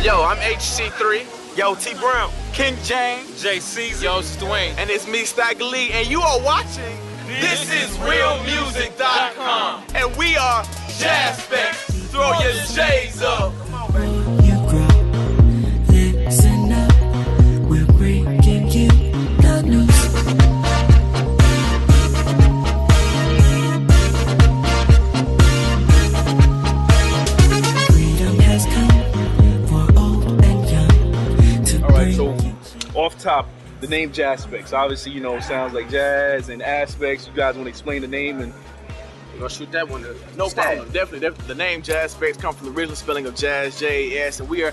Yo, I'm HC3. Yo, T Brown. King James. JC. Yo, it's Dwayne. And it's me, Stagger Lee, and you are watching This is realmusic.com. And we are Jaspects. Throw your J's up. Come on, baby. You grow, listen up, we're bringing you the news. Freedom has come for old and young to Alright, so bring you. off top, the name Jaspects. Obviously, you know, sounds like jazz and aspects. You guys want to explain the name and We're gonna shoot that one. No problem. Definitely. The name Jaspects comes from the original spelling of jazz, J-A-S, and we are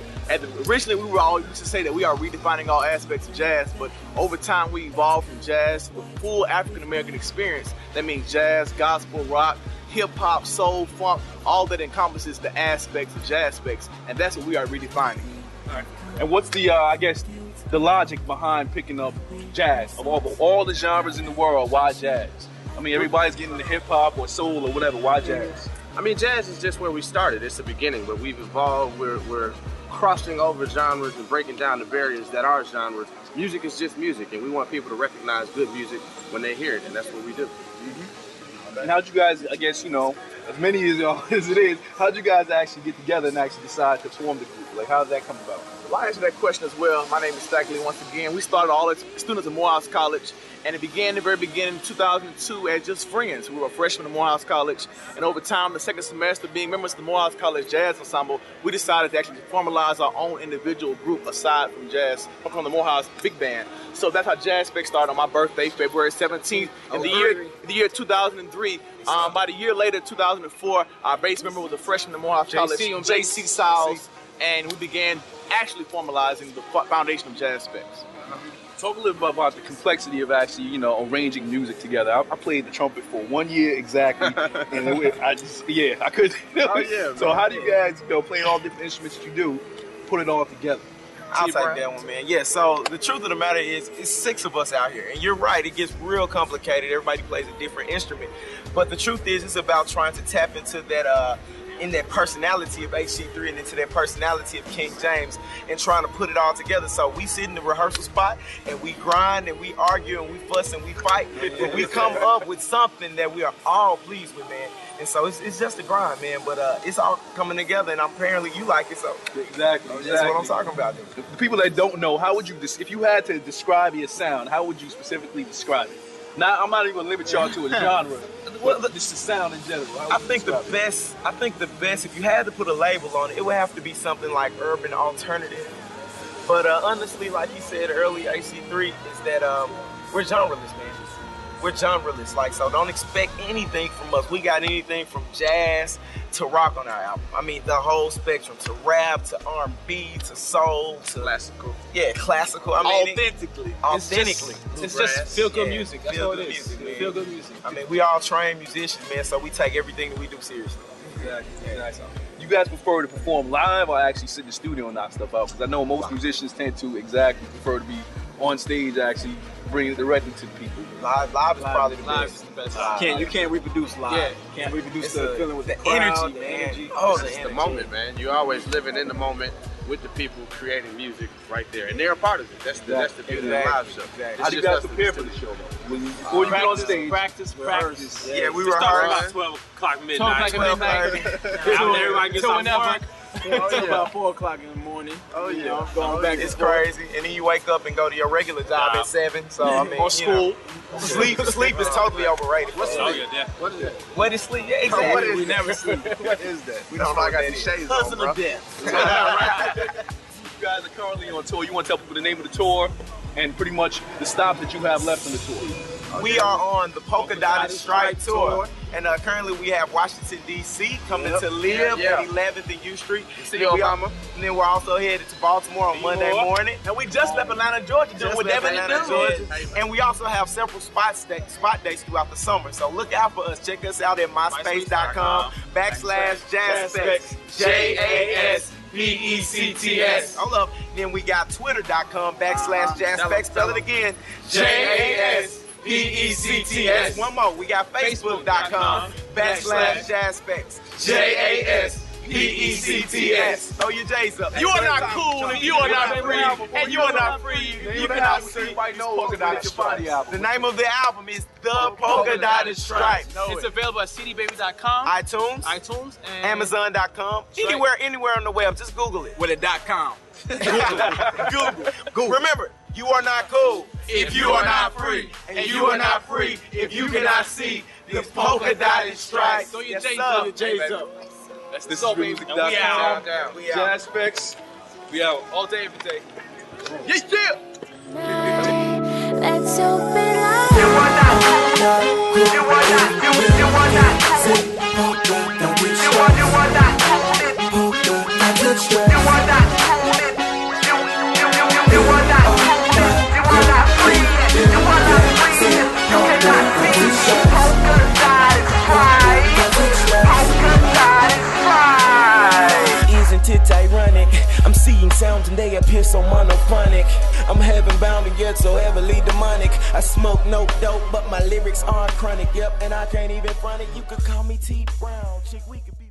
originally we were all used to say that we are redefining all aspects of jazz, but over time we evolved from jazz to a full African American experience. That means jazz, gospel, rock, hip hop, soul, funk, all that encompasses the aspects of Jaspects, and that's what we are redefining. and what's the I guess the logic behind picking up jazz of all the genres in the world? Why jazz? I mean, everybody's getting into hip hop or soul or whatever. Why jazz? I mean, jazz is just where we started. It's the beginning, but we've evolved. We're crossing over genres and breaking down the barriers that are genres. Music is just music, and we want people to recognize good music when they hear it, and that's what we do. And how'd you guys, I guess, you know, as many as it is, how'd you guys actually get together and actually decide to form the group? Like, how did that come about? Well, I answer that question as well. My name is Stagger Lee once again. We started all as students at Morehouse College, and it began in the very beginning in 2002 as just friends. We were freshmen at Morehouse College, and over time, the second semester, being members of the Morehouse College Jazz Ensemble, we decided to actually formalize our own individual group aside from jazz, from the Morehouse Big Band. So that's how Jaspects started on my birthday, February 17th. In the year 2003, about a year later, 2004, our bass member was a freshman at Morehouse College, JC Siles, and we began actually formalizing the foundation of Jaspects. Talk a little bit about the complexity of actually, you know, arranging music together. I played the trumpet for 1 year exactly, and I couldn't. Oh, yeah, so how do you guys, you know, playing all different instruments that you do, put it all together? I'll take that one, man. Yeah, so the truth of the matter is, it's 6 of us out here. And you're right, it gets real complicated. Everybody plays a different instrument. But the truth is, it's about trying to tap into that, in that personality of HC3 and into that personality of King James and trying to put it all together. So we sit in the rehearsal spot and we grind and we argue and we fuss and we fight, but we come up with something that we are all pleased with, man. And so it's just a grind, man, but it's all coming together, and apparently you like it, so Exactly. that's what I'm talking about. The people that don't know, how would you, if you had to describe your sound, how would you specifically describe it? Now, I'm not even gonna limit y'all to a genre. Well, just the sound in general. I think the best, if you had to put a label on it, it would have to be something like urban alternative. But honestly, like you said earlier, AC3, is that we're genreless, man. We're genreless, like, so don't expect anything from us. We got anything from jazz to rock on our album. I mean, the whole spectrum, to rap, to R&B, to soul, to Classical. yeah, classical. I mean, Authentically. It's just feel-good music. That's all it is. Music, man. Feel-good music. I mean, we all trained musicians, man, so we take everything that we do seriously. Exactly. You guys prefer to perform live or actually sit in the studio and knock stuff out? Because I know most musicians tend to prefer to be on stage, actually bring it directly to the people. Live is probably the best. You can't reproduce live. Yeah. Can't reproduce It's the a- feeling with the energy, crowd, man. the energy. Oh, It's the moment, man. You're always living in the moment with the people creating music right there, and they're a part of it. That's the beauty of the live show. Exactly. How do you guys prepare for the show, though? Before you get on stage, Practice. Yeah, we We start rehearse. about 12 o'clock midnight. 12:30. After everybody gets off work. Until about 4 o'clock in the morning. Oh yeah, You know, going back it's and forth. crazy. And then you wake up and go to your regular job at 7. So I mean, Or school. Sleep is totally overrated. What's Oh, sleep? yeah, definitely. What is that? What is sleep? Yeah, exactly. What is we that? never sleep. What is that? We don't know I what got that these is. shades on, Hustle bro. of death. you guys are currently on tour. You want to tell people the name of the tour and pretty much the stop that you have left on the tour. We are on the Polkadotted Stripe tour, and currently we have Washington D.C. coming to live Yeah. at 11th and U Street. See you, Obama. And then we're also headed to Baltimore on Monday morning. And we just left Atlanta, Georgia, doing what Devin Atlanta, do. Georgia. And we also have several spot dates throughout the summer. So look out for us. Check us out at myspace.com/Jaspects. Jaspects. Hold up. Then we got twitter.com/Jaspects. Spell it again. Jaspects. One more. We got facebook.com/Jaspects. Jaspects. P-E-C-T-S. Throw your J's up. You are not cool if you are not free, and you are not free. You cannot see Polkadotted Stripe. The name of the album is The Polkadotted Stripe. It's available at cdbaby.com, iTunes, and Amazon.com, anywhere on the web. Just Google it. with a .com. Google. Remember, you are not cool if you are not free, and you are not free if you cannot see the Polkadotted Stripe. Throw your J's up. This is music. We out. Jaspects. We out. All day, every day. Yeah. Let's open up. You are not. You are not. You are not. Polkadotted Stripe. You are not. You are not. You are not free. You are not free. You cannot see. Polkadotted Stripe. Polkadotted Stripe. Isn't it ironic? I'm seeing sounds and they appear so monophonic. I'm heaven bound and yet so heavily demonic. I smoke no dope, but my lyrics are chronic. Yep, and I can't even front it. You could call me T.I.R.M. Chick, we could be